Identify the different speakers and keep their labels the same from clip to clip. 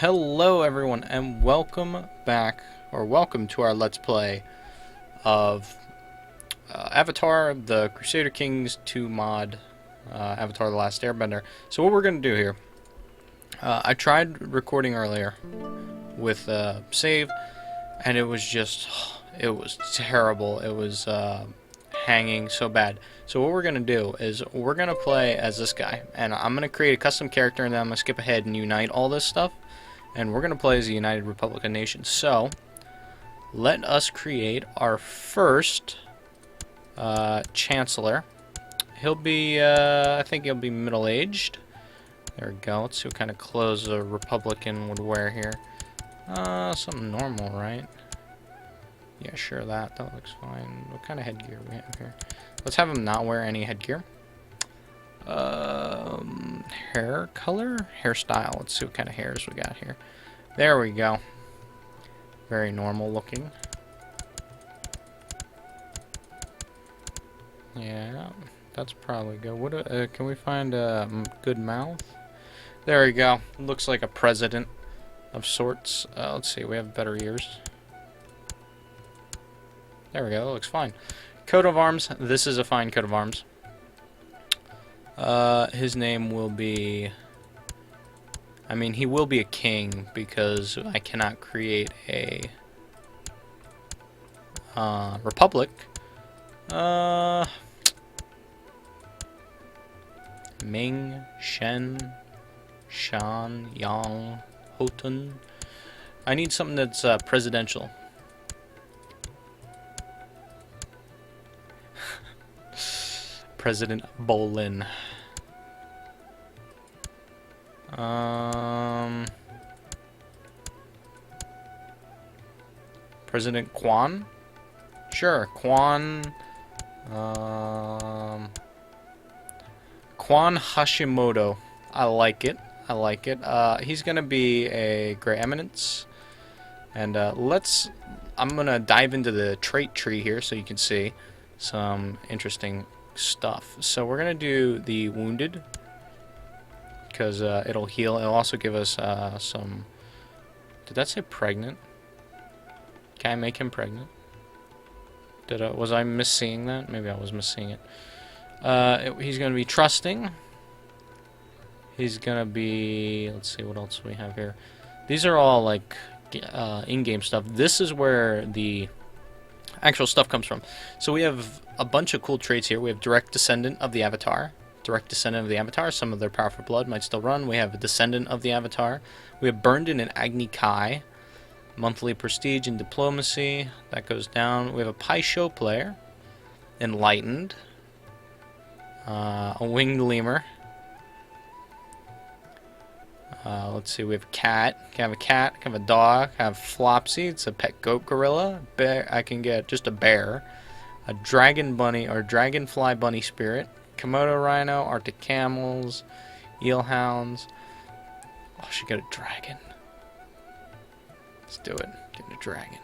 Speaker 1: Hello everyone and welcome back, or welcome to our Let's Play of Avatar, the Crusader Kings 2 mod, Avatar the Last Airbender. So what we're going to do here, I tried recording earlier with save, and it was just, it was terrible. It was hanging so bad. So what we're going to do is we're going to play as this guy, and I'm going to create a custom character, and then I'm going to skip ahead and unite all this stuff. And we're going to play as the United Republic of Nations. So, let us create our first Chancellor. He'll be, I think he'll be middle-aged. There we go. Let's see what kind of clothes a Republican would wear here. Something normal, right? Yeah, sure, that looks fine. What kind of headgear we have here? Let's have him not wear any headgear. Hair color? Hairstyle. Let's see what kind of hairs we got here. There we go. Very normal looking. Yeah, that's probably good. What? Can we find a good mouth? There we go. Looks like a president of sorts. Let's see. We have better ears. There we go. That looks fine. Coat of arms. This is a fine coat of arms. His name will be... I mean, he will be a king because I cannot create a republic. Ming, Shen, Shan, Yang, Houghton. I need something that's presidential. President Bolin. President Quan? Sure, Quan. Quan Hashimoto. I like it. I like it. He's gonna be a Great Eminence. And I'm gonna dive into the trait tree here so you can see some interesting stuff. So we're gonna do the wounded because it'll heal. It'll also give us some. Did that say pregnant? Can I make him pregnant? Was I misseeing that? Maybe I was misseeing it. He's gonna be trusting. He's gonna be. Let's see what else we have here. These are all like in-game stuff. This is where the actual stuff comes from. So we have a bunch of cool traits here. We have direct descendant of the Avatar. Direct descendant of the Avatar. Some of their powerful blood might still run. We have a descendant of the Avatar. We have burned in an Agni Kai. Monthly prestige and diplomacy. That goes down. We have a Pai Sho player. Enlightened. A winged lemur. Let's see, we have a cat. Can have a cat, can have a dog, can have Flopsy, it's a pet goat gorilla. Bear, I can get just a bear. A dragon bunny, or dragonfly bunny spirit. Komodo rhino, Arctic camels, eel hounds. Oh, she got a dragon. Let's do it. Getting a dragon.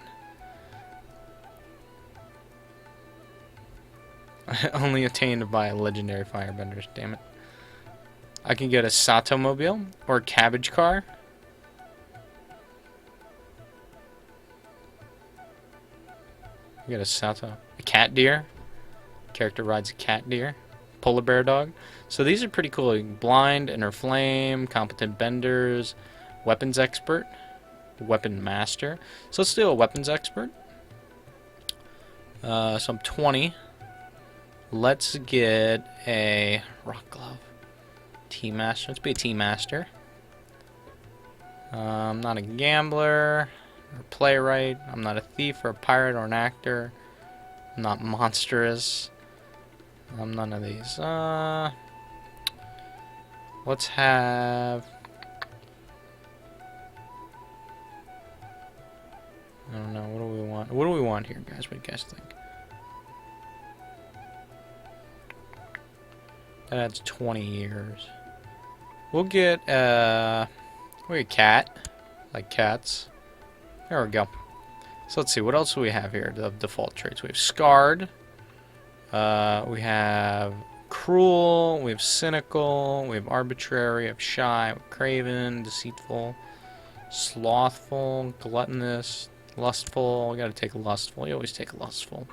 Speaker 1: Only attained by legendary firebenders, damn it. I can get a Sato mobile or a cabbage car. You get a Sato. A cat deer. Character rides a cat deer. Polar bear dog. So these are pretty cool. Blind, inner flame, competent benders, weapons expert, weapon master. So let's do a weapons expert. So I'm 20. Let's get a rock glove. Tea master. Let's be a tea master. I'm not a gambler or playwright. I'm not a thief or a pirate or an actor. I'm not monstrous. I'm none of these. Let's have. I don't know. What do we want? What do we want here, guys? What do you guys think? That adds 20 years. We'll get a cat. Like cats. There we go. So let's see, what else do we have here? The default traits. We have scarred. We have cruel. We have cynical. We have arbitrary. We have shy. We have craven. Deceitful. Slothful, gluttonous, lustful. We gotta take lustful. You always take lustful.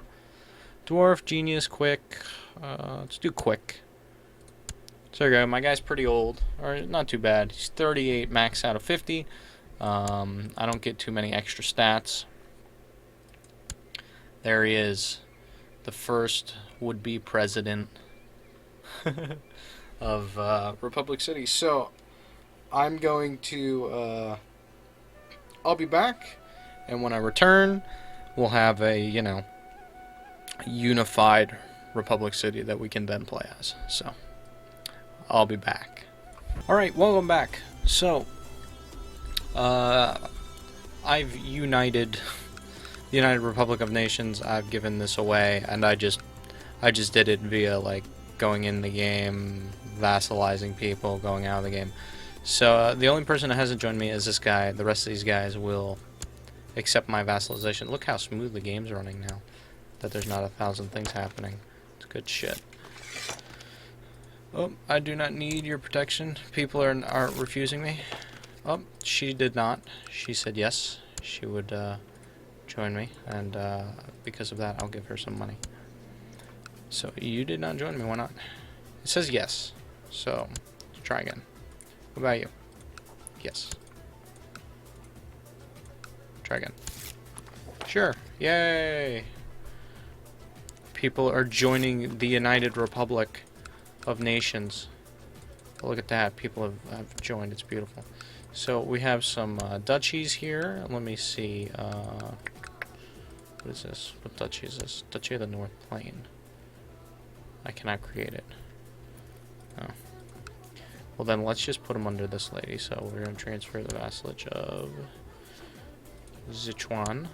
Speaker 1: Dwarf, genius, quick. Let's do quick. So there we go. My guy's pretty old, or not too bad. He's 38 max out of 50. I don't get too many extra stats. There he is, the first would-be president of Republic City. So I'm going to I'll be back, and when I return, we'll have a, you know, unified Republic City that we can then play as. So I'll be back. Alright, welcome back. So I've united the United Republic of Nations. I've given this away, and I just did it via like going in the game, vassalizing people, going out of the game. So the only person that hasn't joined me is this guy. The rest of these guys will accept my vassalization. Look how smooth the game's running now, that there's not 1,000 things happening. It's good shit. Oh, I do not need your protection. People are refusing me. Oh, she did not. She said yes, she would join me, and because of that, I'll give her some money. So you did not join me. Why not? It says yes. So let's try again. What about you? Yes. Try again. Sure. Yay! People are joining the United Republic of Nations. Oh, look at that. People have joined. It's beautiful. So we have some duchies here. Let me see. What is this? What duchy is this? Duchy of the North Plain. I cannot create it. Oh. Well, then let's just put them under this lady. So we're going to transfer the vassalage of Sichuan.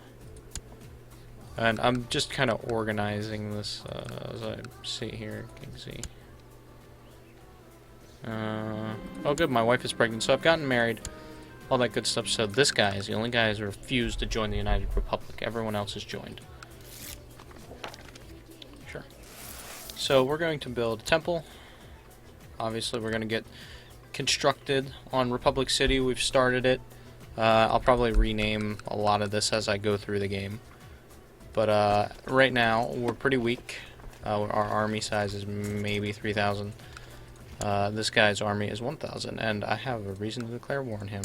Speaker 1: And I'm just kind of organizing this as I see here. Can you see? Oh, good. My wife is pregnant, so I've gotten married. All that good stuff. So this guy is the only guy who's refused to join the United Republic. Everyone else has joined. Sure. So we're going to build a temple. Obviously, we're going to get constructed on Republic City. We've started it. I'll probably rename a lot of this as I go through the game. But right now, we're pretty weak. Our army size is maybe 3,000. This guy's army is 1,000, and I have a reason to declare war on him.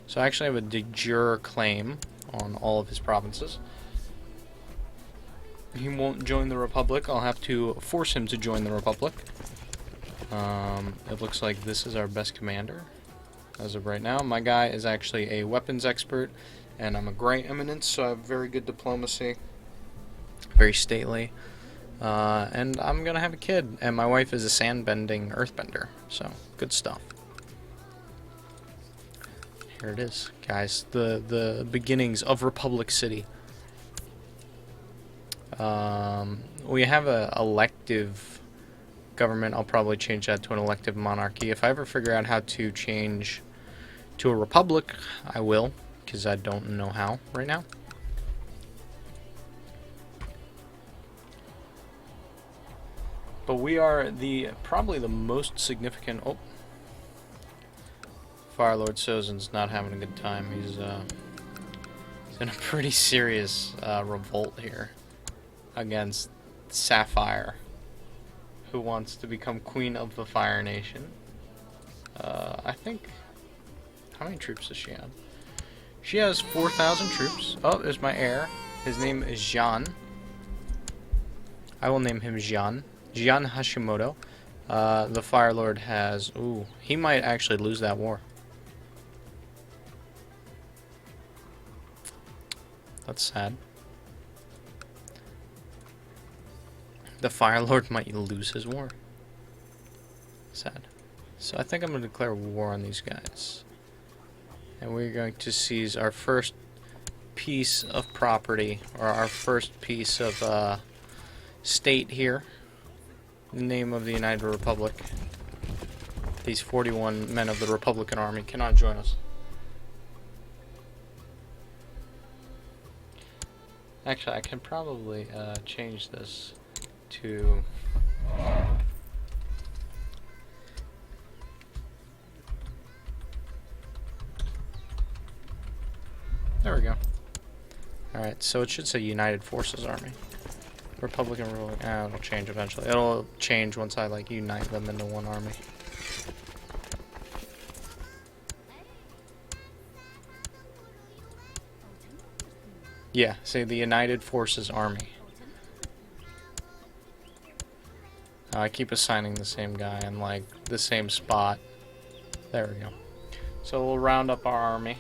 Speaker 1: So I actually have a de jure claim on all of his provinces. He won't join the Republic. I'll have to force him to join the Republic. It looks like this is our best commander as of right now. My guy is actually a weapons expert, and I'm a Grey Eminence, so I have very good diplomacy. Very stately. And I'm gonna have a kid, and my wife is a sand-bending earthbender, so good stuff. Here it is, guys, the beginnings of Republic City. We have a elective government. I'll probably change that to an elective monarchy. If I ever figure out how to change to a republic, I will, because I don't know how right now. But we are probably the most significant. Oh, Firelord Sozin's not having a good time. He's in a pretty serious revolt here against Sapphire, who wants to become Queen of the Fire Nation. I think. How many troops does she have? She has 4,000 troops. Oh, there's my heir. His name is Jean. I will name him Jean. Jian Hashimoto. The Fire Lord has... Ooh, he might actually lose that war. That's sad. The Fire Lord might lose his war. Sad. So I think I'm going to declare war on these guys. And we're going to seize our first piece of property, or our first piece of state here. In the name of the United Republic. These 41 men of the Republican Army cannot join us. Actually, I can probably change this to... There we go. Alright, so it should say United Forces Army. Republican ruling. It'll change eventually. It'll change once I like unite them into one army. Yeah, say the United Forces Army. I keep assigning the same guy in like the same spot. There we go. So we'll round up our army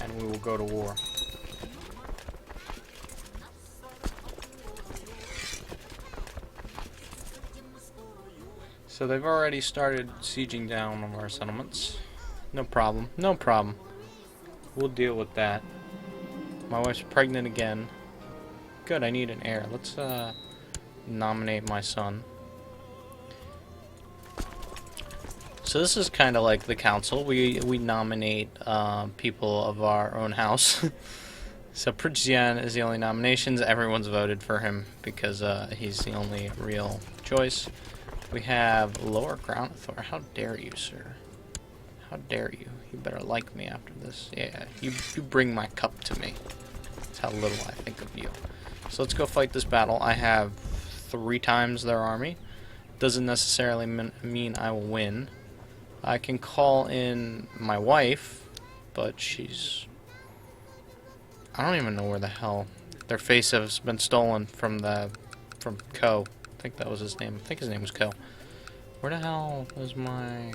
Speaker 1: and we will go to war. So they've already started sieging down on our settlements. No problem. No problem. We'll deal with that. My wife's pregnant again. Good, I need an heir. Let's nominate my son. So this is kind of like the council. We nominate people of our own house. So Pridgian is the only nominations. Everyone's voted for him because he's the only real choice. We have Lower Crown Authority. How dare you, sir? How dare you? You better like me after this. Yeah, you bring my cup to me. That's how little I think of you. So let's go fight this battle. I have 3 times their army. Doesn't necessarily mean I will win. I can call in my wife, but she's... I don't even know where the hell... Their face has been stolen from Co. I think that was his name. I think his name was Co. Where the hell is my...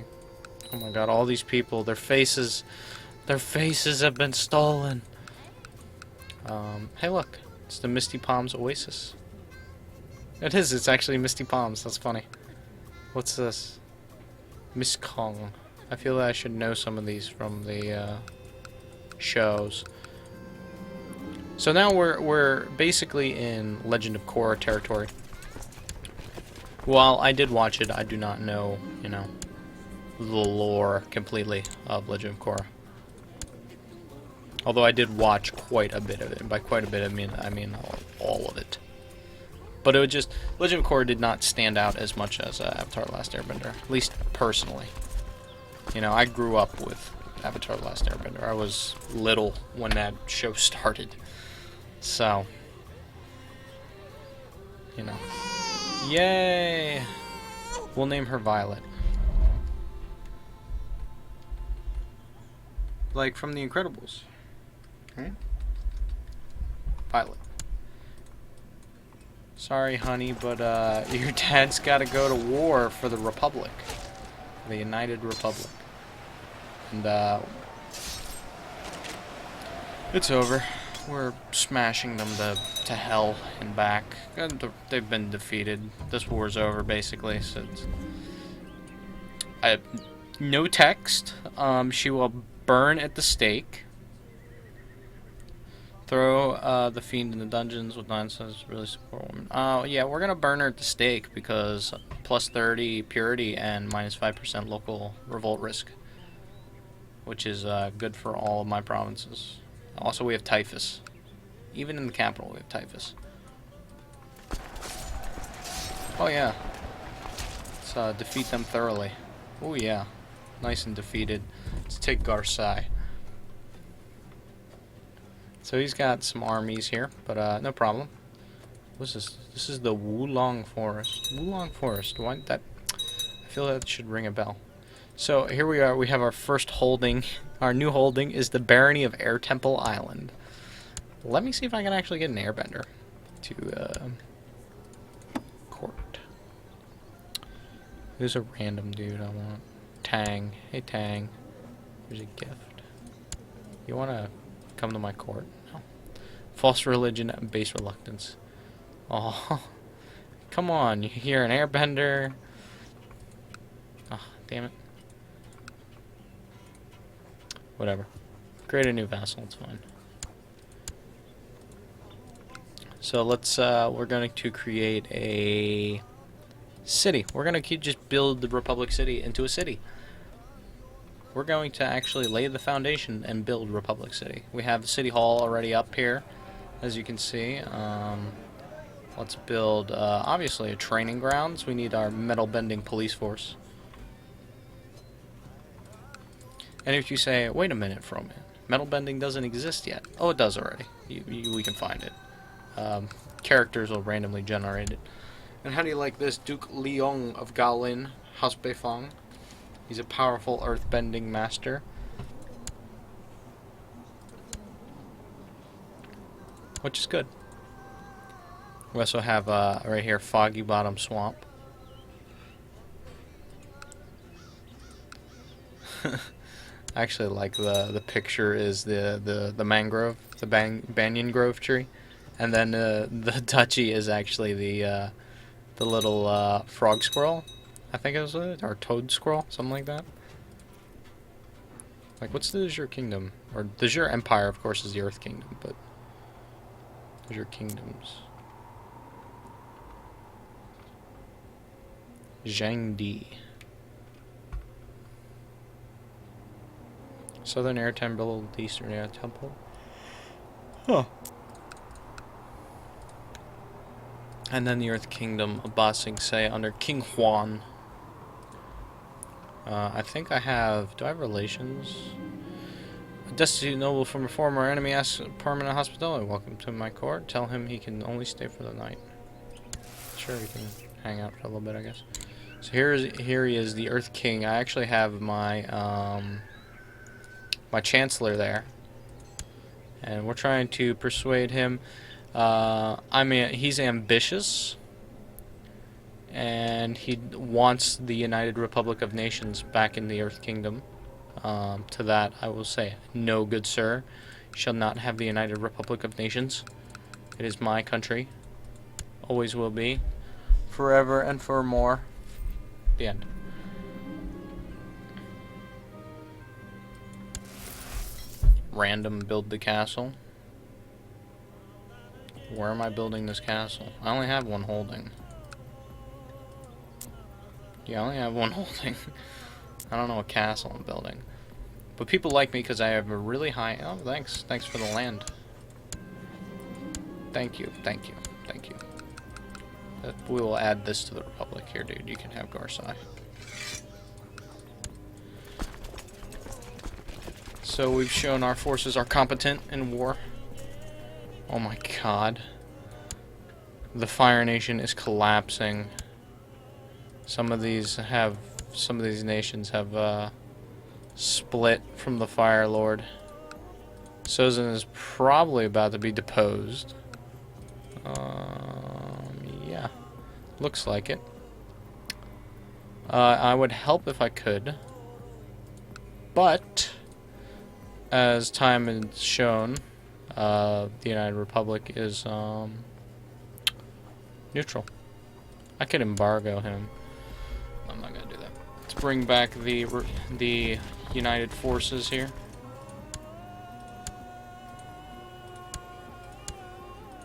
Speaker 1: Oh my god, all these people, their faces have been stolen. Hey look, it's the Misty Palms Oasis. It is, it's actually Misty Palms, that's funny. What's this? Miss Kong. I feel that I should know some of these from the shows. So now we're basically in Legend of Korra territory. While I did watch it, I do not know, you know, the lore completely of Legend of Korra. Although I did watch quite a bit of it, and by quite a bit I mean all of it. But it would just... Legend of Korra did not stand out as much as Avatar: Last Airbender, at least personally. You know, I grew up with Avatar: Last Airbender. I was little when that show started. So, you know. Yay! We'll name her Violet. Like from The Incredibles. Right? Violet. Sorry, honey, but your dad's gotta go to war for the Republic. The United Republic. And it's over. We're smashing them to hell and back. And they've been defeated. This war's over, basically. So I have no text. She will burn at the stake. Throw the fiend in the dungeons with nonsense. Really support woman. Oh yeah, we're gonna burn her at the stake because plus 30 purity and minus 5% local revolt risk, which is good for all of my provinces. Also, we have typhus. Even in the capital, we have typhus. Oh yeah. Let's defeat them thoroughly. Oh yeah. Nice and defeated. Let's take Garsai. So he's got some armies here, but no problem. What's this? This is the Wulong Forest. Wulong Forest. Why that? I feel that should ring a bell. So here we are. We have our first holding. Our new holding is the Barony of Air Temple Island. Let me see if I can actually get an airbender to court. Who's a random dude I want? Tang. Hey Tang. Here's a gift. You wanna come to my court? No. False religion and base reluctance. Oh, come on! You're an airbender. Oh, damn it. Whatever. Create a new vassal. It's fine. So let's. We're going to create a city. We're going to just build the Republic City into a city. We're going to actually lay the foundation and build Republic City. We have City Hall already up here, as you can see. Let's build, obviously, a training grounds. We need our metal-bending police force. And if you say, wait a minute, Froman, Metal bending doesn't exist yet. Oh, it does already. We can find it. Characters will randomly generate it. And how do you like this? Duke Leong of Gaolin, House Beifong. He's a powerful earthbending master. Which is good. We also have, right here, Foggy Bottom Swamp. I actually like the picture is the mangrove, the banyan grove tree. And then the duchy is actually the little frog squirrel, I think it was it, or toad squirrel, something like that. Like, what's the Azure Kingdom? Or the Azure Empire, of course, is the Earth Kingdom, but Azure Kingdoms. Zhangdi. Southern Air Temple, Eastern Air Temple. Huh. And then the Earth Kingdom of Ba Sing Se under King Huan. I think I have... Do I have relations? A destitute noble from a former enemy asks permanent hospitality. Welcome to my court. Tell him he can only stay for the night. Sure, we can hang out for a little bit, I guess. So here he is, the Earth King. I actually have my my Chancellor there, and we're trying to persuade him. I mean, he's ambitious, and he wants the United Republic of Nations back in the Earth Kingdom. To that, I will say, no, good sir. You shall not have the United Republic of Nations. It is my country. Always will be. Forever and forevermore. The end. Random build the castle. Where am I building this castle? I only have one holding. Yeah, I only have one holding. I don't know what castle I'm building. But people like me because I have a really high... Oh, thanks. Thanks for the land. Thank you. Thank you. Thank you. We will add this to the Republic. Here, dude. You can have Garsai. So we've shown our forces are competent in war. Oh my god. The Fire Nation is collapsing. Some of these nations have split from the Fire Lord. Sozin is probably about to be deposed. Yeah. Looks like it. I would help if I could. But, as time has shown, the United Republic is neutral. I could embargo him. I'm not gonna do that. Let's bring back the United Forces here.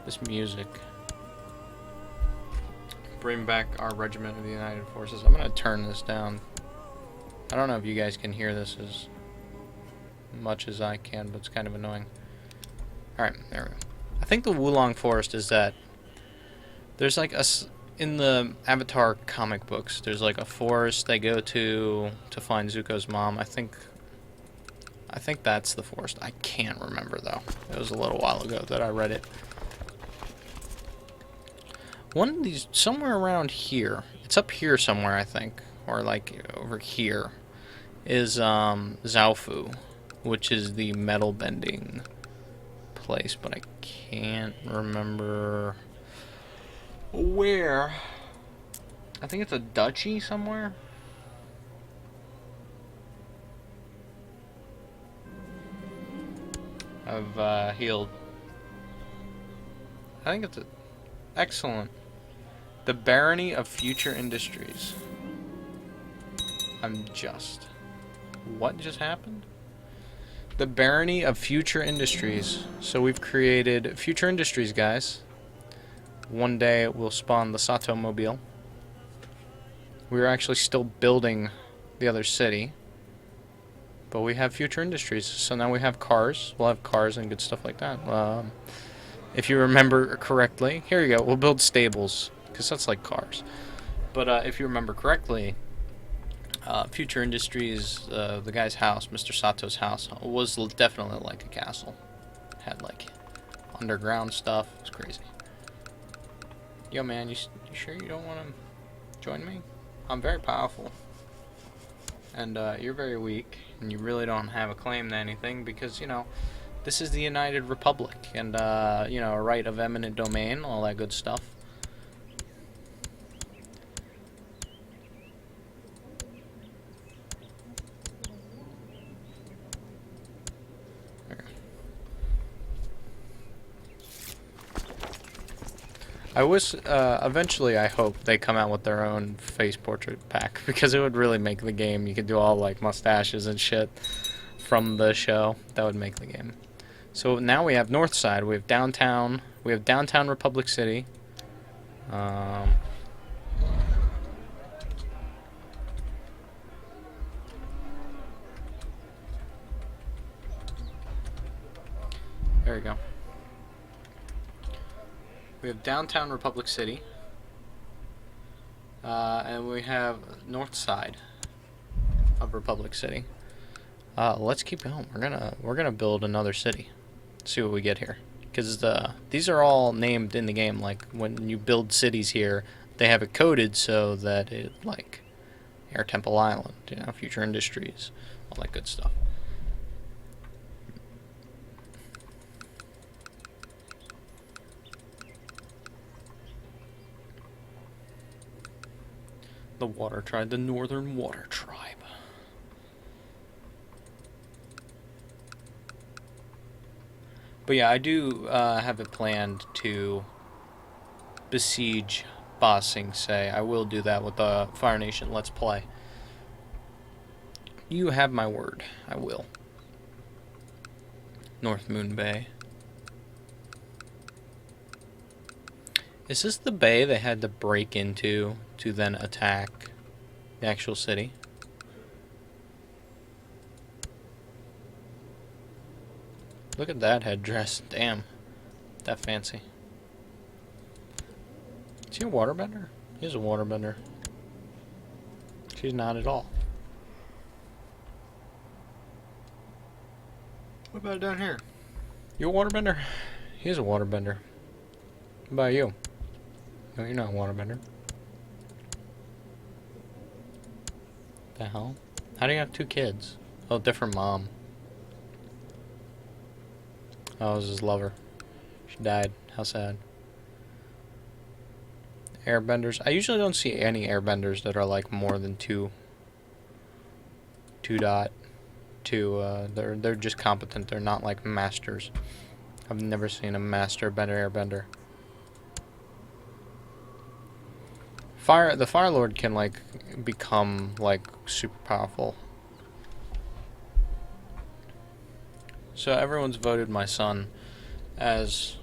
Speaker 1: This music. Bring back our regiment of the United Forces. I'm gonna turn this down. I don't know if you guys can hear this as much as I can, but it's kind of annoying. Alright, there we go. I think the Wulong Forest is that there's like in the Avatar comic books, there's like a forest they go to find Zuko's mom. I think that's the forest. I can't remember though. It was a little while ago that I read it. One of these, somewhere around here, it's up here somewhere, I think, or like over here, is Zaofu, which is the metal bending place, but I can't remember where. I think it's a duchy somewhere. I've healed. I think it's excellent. The Barony of Future Industries. What just happened? The Barony of Future Industries. So we've created Future Industries, guys. One day it will spawn the Sato Mobile. We're actually still building the other city. But we have Future Industries. So now we have cars. We'll have cars and good stuff like that. If you remember correctly, here you go. We'll build stables, because that's like cars. But if you remember correctly, Future Industries, the guy's house, Mr. Sato's house, was definitely like a castle. Had like underground stuff. It's crazy. Yo, man, you sure you don't want to join me? I'm very powerful, and you're very weak, and you really don't have a claim to anything because, you know, this is the United Republic, and you know, a right of eminent domain, all that good stuff. I wish, eventually I hope they come out with their own face portrait pack, because it would really make the game. You could do all, like, mustaches and shit from the show. That would make the game. So now we have North Side, we have downtown Republic City. There we go. We have downtown Republic City, and we have North Side of Republic City. Let's keep going. We're gonna build another city. See what we get here, because these are all named in the game. Like when you build cities here, they have it coded so that it, like Air Temple Island, you know, Future Industries, all that good stuff. The Water Tribe, the Northern Water Tribe. But yeah, I do have it planned to besiege Ba Sing Se. I will do that with the Fire Nation Let's Play. You have my word. I will. North Moon Bay. Is this the bay they had to break into to then attack the actual city? Look at that headdress. Damn. That fancy. Is he a waterbender? He's a waterbender. She's not at all. What about down here? You a waterbender? He's a waterbender. What about you? No, you're not a waterbender. The hell? How do you have two kids? Oh, different mom. Oh, it was his lover. She died. How sad. Airbenders. I usually don't see any airbenders that are like more than 2.2. They're just competent. They're not like masters. I've never seen a master airbender. The Fire Lord can like become like super powerful. So everyone's voted my son as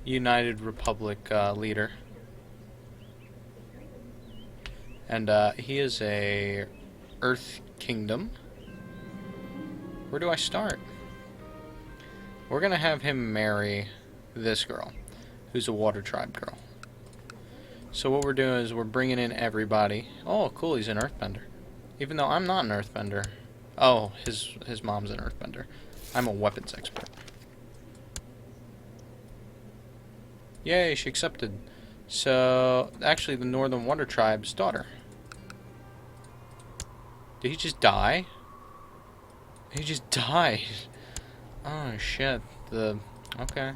Speaker 1: United Republic leader, and he is a Earth Kingdom. Where do I start? We're gonna have him marry this girl, who's a Water Tribe girl. So what we're doing is we're bringing in everybody. Oh, cool, he's an Earthbender. Even though I'm not an Earthbender. Oh, his mom's an Earthbender. I'm a weapons expert. Yay, she accepted. So, actually the Northern Water Tribe's daughter. Did he just die? He just died. Oh, shit. Okay.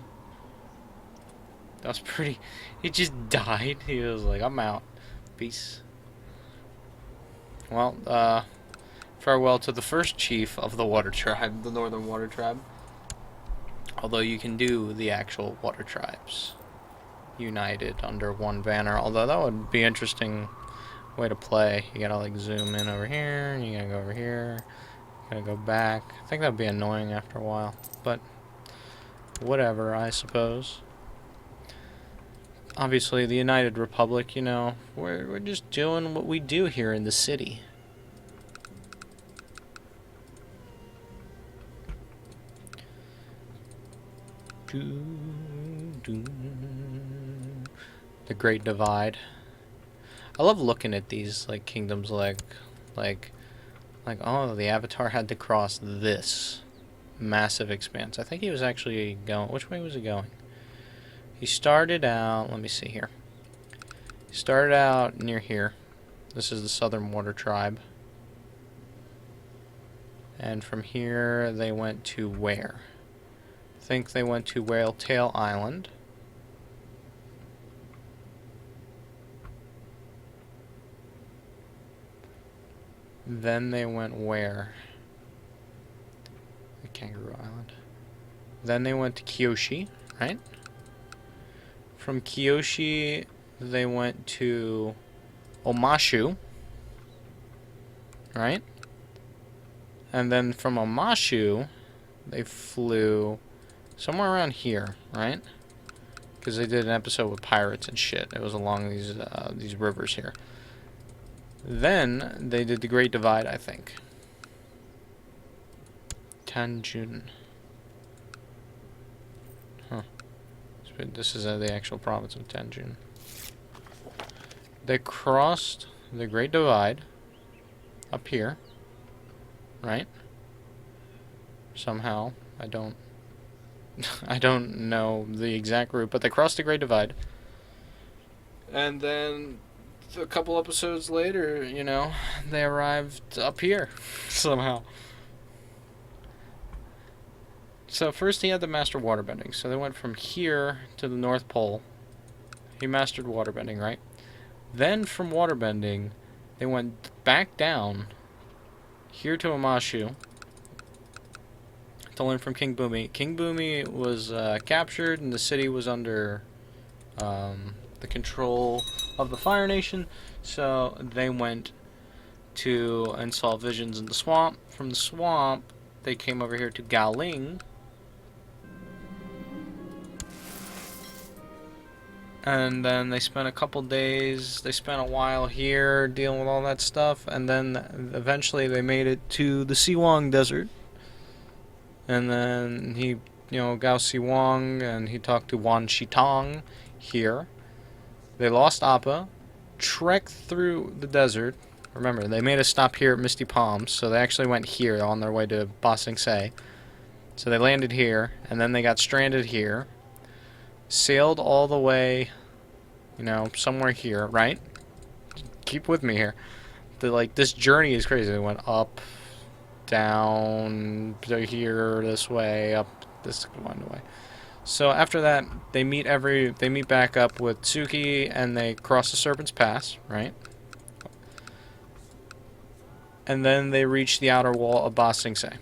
Speaker 1: That was pretty... He just died. He was like, I'm out. Peace. Well, farewell to the first chief of the Water Tribe, the Northern Water Tribe. Although you can do the actual Water Tribes united under one banner. Although that would be an interesting way to play. You gotta like zoom in over here, and you gotta go over here. You gotta go back. I think that'd be annoying after a while. But whatever, I suppose. Obviously, the United Republic, you know, we're just doing what we do here in the city. The Great Divide. I love looking at these like kingdoms, like oh, the Avatar had to cross this massive expanse. I think he was actually going. Which way was he going? He started out. Let me see here. He started out near here. This is the Southern Water Tribe. And from here, they went to where? I think they went to Whale Tail Island. Then they went where? The Kangaroo Island. Then they went to Kyoshi, right? From Kyoshi, they went to Omashu, right? And then from Omashu, they flew somewhere around here, right? Because they did an episode with pirates and shit. It was along these rivers here. Then they did the Great Divide, I think. Tanjun. Huh. This is the actual province of Tanjun. They crossed the Great Divide up here, right? Somehow, I don't know the exact route, but they crossed the Great Divide. And then a couple episodes later, you know, they arrived up here somehow. So first he had to master waterbending. So they went from here to the North Pole. He mastered waterbending, right? Then from waterbending, they went back down here to Omashu to learn from King Boomy. King Boomy was captured, and the city was under the control of the Fire Nation. So they went to and saw visions in the swamp. From the swamp, they came over here to Gaoling. And then they spent a couple days, they spent a while here dealing with all that stuff, and then eventually they made it to the Siwang Desert. And then he, you know, Gao Siwang, and he talked to Wan Shitong here. They lost Appa, trekked through the desert. Remember, they made a stop here at Misty Palms, so they actually went here on their way to Ba Sing Se. So they landed here, and then they got stranded here. Sailed all the way, you know, somewhere here, right? Keep with me here. This journey is crazy. They went up, down, to here, this way, up, this one way. So after that, they meet back up with Tsuki, and they cross the Serpent's Pass, right? And then they reach the outer wall of Ba Sing Se.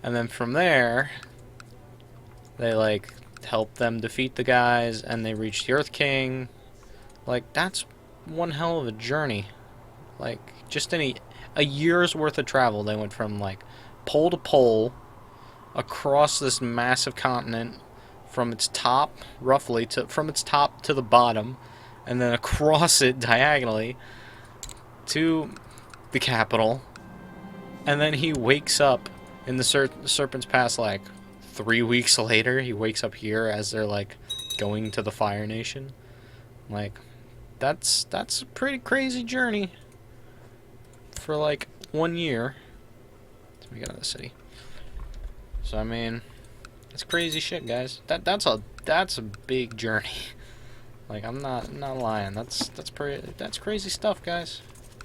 Speaker 1: And then from there, they, like, help them defeat the guys, and they reach the Earth King. Like, that's one hell of a journey. Like, just in a year's worth of travel, they went from, like, pole to pole, across this massive continent, from its top, roughly, from its top to the bottom, and then across it diagonally to the capital. And then he wakes up in the Serpent's Pass, like, 3 weeks later. He wakes up here as they're, like, going to the Fire Nation. Like, that's a pretty crazy journey for, like, 1 year. Let me get out of the city. So, I mean, it's crazy shit, guys. That's a big journey. Like, I'm not lying. That's crazy stuff, guys.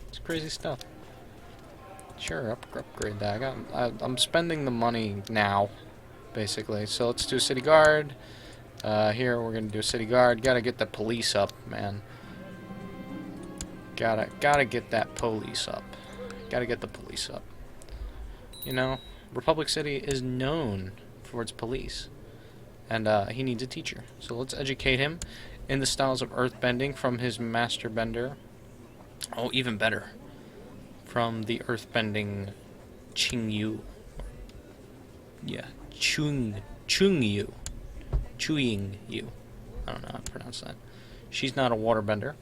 Speaker 1: It's crazy stuff. Sure, upgrade that. I'm spending the money now, basically. So let's do a city guard. Here we're gonna do a city guard. Gotta get the police up, man. Gotta get that police up. Gotta get the police up. You know, Republic City is known for its police, and he needs a teacher. So let's educate him in the styles of earthbending from his master bender. Oh, even better, from the earthbending Qingyu. Yeah, Chungyu. Chuyingyu. I don't know how to pronounce that. She's not a waterbender,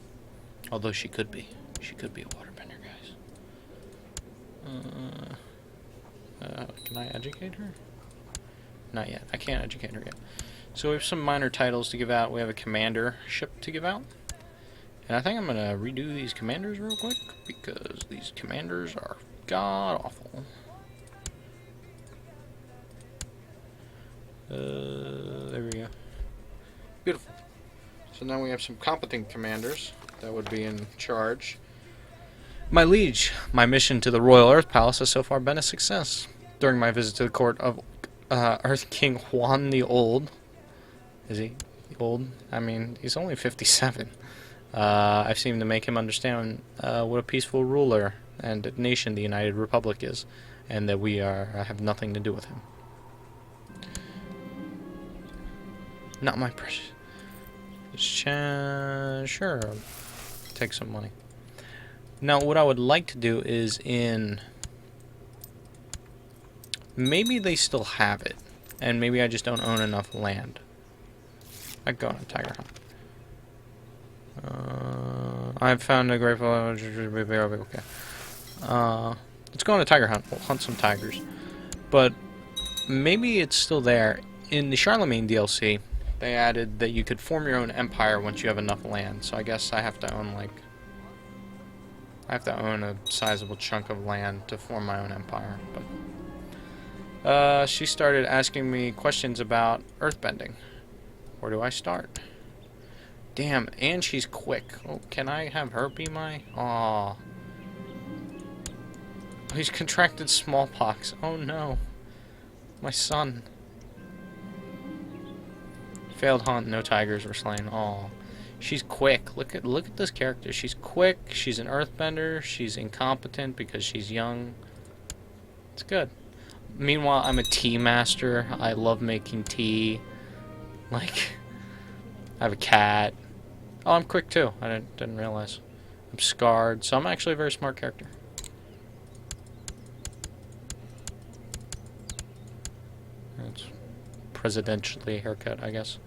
Speaker 1: although she could be. She could be a waterbender, guys. Can I educate her? Not yet. I can't educate her yet. So we have some minor titles to give out. We have a commandership to give out. And I think I'm going to redo these commanders real quick, because these commanders are god-awful. There we go. Beautiful. So now we have some competent commanders that would be in charge. My liege, my mission to the Royal Earth Palace has so far been a success. During my visit to the court of Earth King Juan the Old. Is he old? I mean, he's only 57. I've seemed to make him understand what a peaceful ruler and nation the United Republic is, and that we have nothing to do with him. Not my precious. Sure, I'll take some money. Now, what I would like to do is maybe they still have it, and maybe I just don't own enough land. I go on a tiger hunt. I've found a grateful. Okay. Let's go on a tiger hunt. We'll hunt some tigers. But maybe it's still there. In the Charlemagne DLC, they added that you could form your own empire once you have enough land. So I guess I have to own a sizable chunk of land to form my own empire. But she started asking me questions about earthbending. Where do I start? Damn, and she's quick. Oh, can I have her be my... Aw. Oh, he's contracted smallpox. Oh no. My son. Failed hunt, no tigers were slain. Aw. She's quick. Look at this character. She's quick, she's an earthbender, she's incompetent because she's young. It's good. Meanwhile, I'm a tea master. I love making tea. Like, I have a cat. Oh, I'm quick too. I didn't realize. I'm scarred, so I'm actually a very smart character. It's presidentially haircut, I guess.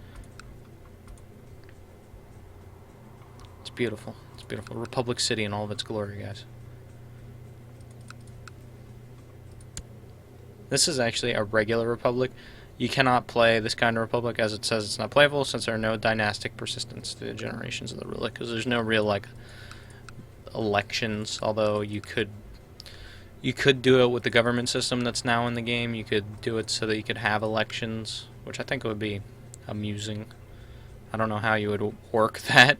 Speaker 1: It's beautiful. It's beautiful. Republic City in all of its glory, guys. This is actually a regular republic. You cannot play this kind of republic, as it says it's not playable, since there are no dynastic persistence to the generations of the ruler, because there's no real, like, elections, although you could do it with the government system that's now in the game. You could do it so that you could have elections, which I think would be amusing. I don't know how you would work that,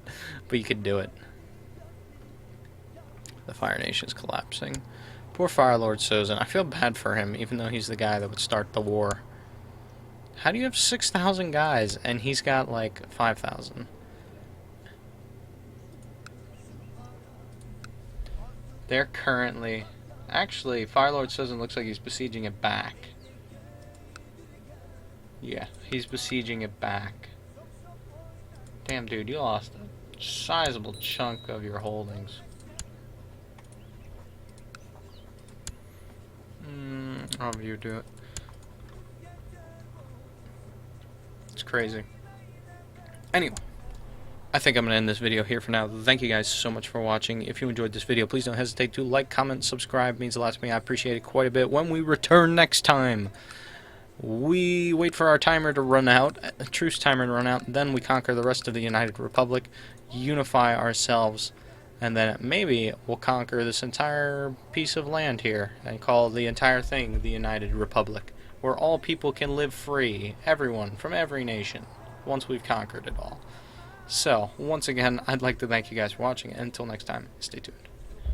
Speaker 1: but you could do it. The Fire Nation's collapsing. Poor Fire Lord Sozin. I feel bad for him, even though he's the guy that would start the war. How do you have 6,000 guys, and he's got, like, 5,000? They're currently... Actually, Firelord Sozin looks like he's besieging it back. Yeah, he's besieging it back. Damn, dude, you lost a sizable chunk of your holdings. I'll have you do it. It's crazy. Anyway, I think I'm going to end this video here for now. Thank you guys so much for watching. If you enjoyed this video, please don't hesitate to like, comment, subscribe. It means a lot to me. I appreciate it quite a bit. When we return next time, we wait for our timer to run out, a truce timer to run out, then we conquer the rest of the United Republic, unify ourselves, and then maybe we'll conquer this entire piece of land here and call the entire thing the United Republic, where all people can live free, everyone from every nation, once we've conquered it all. So, once again, I'd like to thank you guys for watching, and until next time, stay tuned.